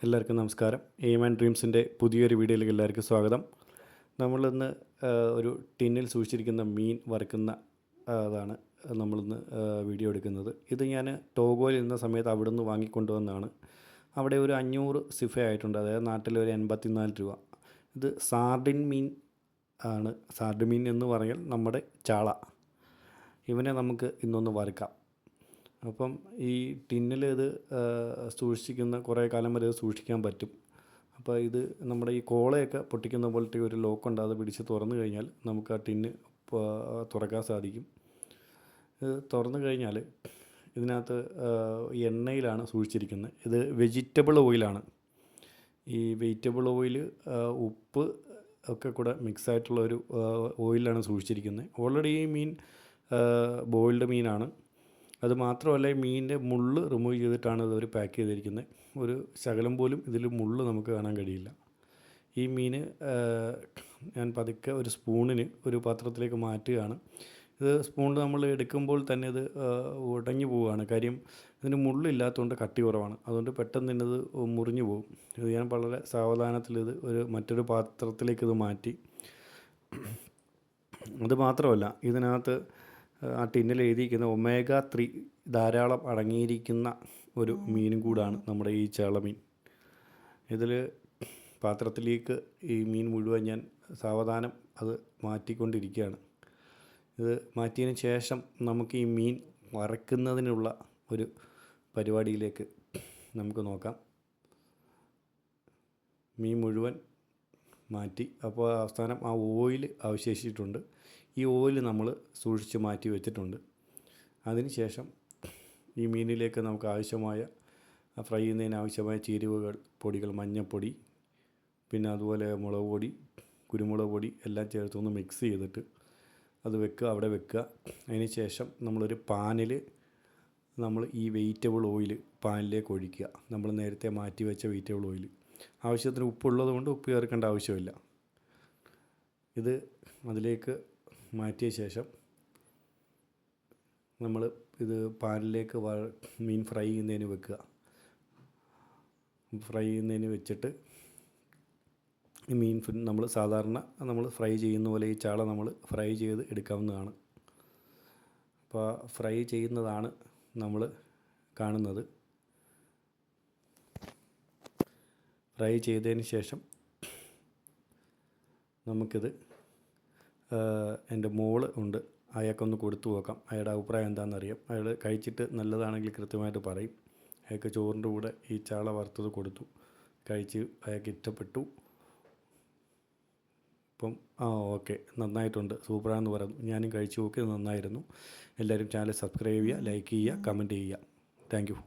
എല്ലാവർക്കും നമസ്കാരം. Aim and ഡ്രീംസിൻ്റെ പുതിയൊരു വീഡിയോയിലേക്ക് എല്ലാവർക്കും സ്വാഗതം. നമ്മളിന്ന് ഒരു ടിന്നിൽ സൂക്ഷിച്ചിരിക്കുന്ന മീൻ വറുക്കുന്ന അതാണ് നമ്മളിന്ന് വീഡിയോ എടുക്കുന്നത്. ഇത് ഞാൻ ടോഗോയിൽ ഇരുന്ന സമയത്ത് അവിടെ നിന്ന് വാങ്ങിക്കൊണ്ടുവന്നതാണ്. അവിടെ ഒരു 500 സിഫ ആയിട്ടുണ്ട്, അതായത് നാട്ടിൽ ഒരു 84 രൂപ. ഇത് സാർഡിൻ മീൻ ആണ്. സാർഡിൻ മീൻ എന്ന് പറഞ്ഞാൽ നമ്മുടെ ചാള. ഇവനെ നമുക്ക് ഇന്നൊന്ന് വറുക്കാം. അപ്പം ഈ ടിന്നിൽ ഇത് സൂക്ഷിക്കുന്ന കുറേ കാലം വരെ ഇത് സൂക്ഷിക്കാൻ പറ്റും. അപ്പോൾ ഇത് നമ്മുടെ ഈ കോളയൊക്കെ പൊട്ടിക്കുന്ന പോലത്തെ ഒരു ലോക്കുണ്ട്, അത് പിടിച്ച് തുറന്നു കഴിഞ്ഞാൽ നമുക്ക് ആ ടിന്ന് തുറക്കാൻ സാധിക്കും. ഇത് തുറന്നു കഴിഞ്ഞാൽ ഇതിനകത്ത് എണ്ണയിലാണ് സൂക്ഷിച്ചിരിക്കുന്നത്. ഇത് വെജിറ്റബിൾ ഓയിലാണ്. ഈ വെജിറ്റബിൾ ഓയിൽ, ഉപ്പ് ഒക്കെ കൂടെ മിക്സായിട്ടുള്ള ഒരു ഓയിലാണ് സൂക്ഷിച്ചിരിക്കുന്നത്. ഓൾറെഡി ഈ മീൻ ബോയിൽഡ് മീനാണ്. അത് മാത്രമല്ല, ഈ മീനിൻ്റെ മുള്ള് റിമൂവ് ചെയ്തിട്ടാണ് ഇതൊരു പാക്ക് ചെയ്തിരിക്കുന്നത്. ഒരു ശകലം പോലും ഇതിൽ മുള്ള് നമുക്ക് കാണാൻ കഴിയില്ല. ഈ മീൻ ഞാൻ പതുക്കെ ഒരു സ്പൂണിന് ഒരു പാത്രത്തിലേക്ക് മാറ്റുകയാണ്. ഇത് സ്പൂൺ നമ്മൾ എടുക്കുമ്പോൾ തന്നെ ഇത് ഉടഞ്ഞു പോവുകയാണ്. കാര്യം ഇതിന് മുള്ളില്ലാത്തതുകൊണ്ട് കട്ടി കുറവാണ്. അതുകൊണ്ട് പെട്ടെന്ന് തന്നെ ഇത് മുറിഞ്ഞു പോകും. ഇത് ഞാൻ വളരെ സാവധാനത്തിൽ ഇത് മറ്റൊരു പാത്രത്തിലേക്ക് ഇത് മാറ്റി. അത് മാത്രമല്ല, ഇതിനകത്ത് ആ ടിന്നിൽ എഴുതിയിരിക്കുന്ന ഒമേഗ 3 ധാരാളം അടങ്ങിയിരിക്കുന്ന ഒരു മീനും കൂടാണ് നമ്മുടെ ഈ ചാളമീൻ. ഇതിൽ പാത്രത്തിലേക്ക് ഈ മീൻ മുഴുവൻ ഞാൻ സാവധാനം അത് മാറ്റിക്കൊണ്ടിരിക്കുകയാണ്. ഇത് മാറ്റിയതിന് ശേഷം നമുക്ക് ഈ മീൻ വറക്കുന്നതിനുള്ള ഒരു പരിപാടിയിലേക്ക് നമുക്ക് നോക്കാം. മീൻ മുഴുവൻ മാറ്റി. അപ്പോൾ അവസാനം ആ ഓയിൽ അവശേഷിച്ചിട്ടുണ്ട്. ഈ ഓയിൽ നമ്മൾ സൂക്ഷിച്ച് മാറ്റി വെച്ചിട്ടുണ്ട്. അതിന് ശേഷം ഈ മീനിലേക്ക് നമുക്ക് ആവശ്യമായ ഫ്രൈ ചെയ്യുന്നതിന് ആവശ്യമായ ചേരുവകൾ, പൊടികൾ, മഞ്ഞൾപ്പൊടി, പിന്നെ അതുപോലെ മുളക് പൊടി, കുരുമുളക് പൊടി എല്ലാം ചേർത്തൊന്ന് മിക്സ് ചെയ്തിട്ട് അത് വെക്കുക, അവിടെ വെക്കുക. അതിന് ശേഷം നമ്മളൊരു പാനിൽ നമ്മൾ ഈ വെജിറ്റബിൾ ഓയിൽ പാനിലേക്ക് ഒഴിക്കുക. നമ്മൾ നേരത്തെ മാറ്റി വെച്ച വെജിറ്റബിൾ ഓയിൽ. ആവശ്യത്തിന് ഉപ്പുള്ളത് കൊണ്ട് ഉപ്പ് ചേർക്കേണ്ട ആവശ്യമില്ല. ഇത് അതിലേക്ക് മാറ്റിയ ശേഷം നമ്മൾ ഇത് പാനിലേക്ക് മീൻ ഫ്രൈ ചെയ്യുന്നതിന് വെക്കുക. ഫ്രൈ ചെയ്യുന്നതിന് വെച്ചിട്ട് ഈ മീൻ നമ്മൾ സാധാരണ നമ്മൾ ഫ്രൈ ചെയ്യുന്ന പോലെ ഈ ചാള നമ്മൾ ഫ്രൈ ചെയ്ത് എടുക്കാവുന്നതാണ്. അപ്പോൾ ഫ്രൈ ചെയ്യുന്നതാണ് നമ്മൾ കാണുന്നത്. ഫ്രൈ ചെയ്തതിന് ശേഷം നമുക്കിത് എൻ്റെ മോള് ഉണ്ട്, അയാൾക്കൊന്ന് കൊടുത്തു നോക്കാം. അയാളുടെ അഭിപ്രായം എന്താണെന്നറിയാം. അയാൾ കഴിച്ചിട്ട് നല്ലതാണെങ്കിൽ കൃത്യമായിട്ട് പറയും. അയാൾക്ക് ചോറിൻ്റെ കൂടെ ഈ ചാള വറുത്തത് കൊടുത്തു, കഴിച്ച് അയാൾക്ക് ഇഷ്ടപ്പെട്ടു. അപ്പം ഓക്കെ, നന്നായിട്ടുണ്ട്, സൂപ്പറാണെന്ന് പറഞ്ഞു. ഞാനും കഴിച്ചു നോക്കി, നന്നായിരുന്നു. എല്ലാവരും ചാനൽ സബ്സ്ക്രൈബ് ചെയ്യുക, ലൈക്ക് ചെയ്യുക, കമൻറ്റ് ചെയ്യുക. Thank you.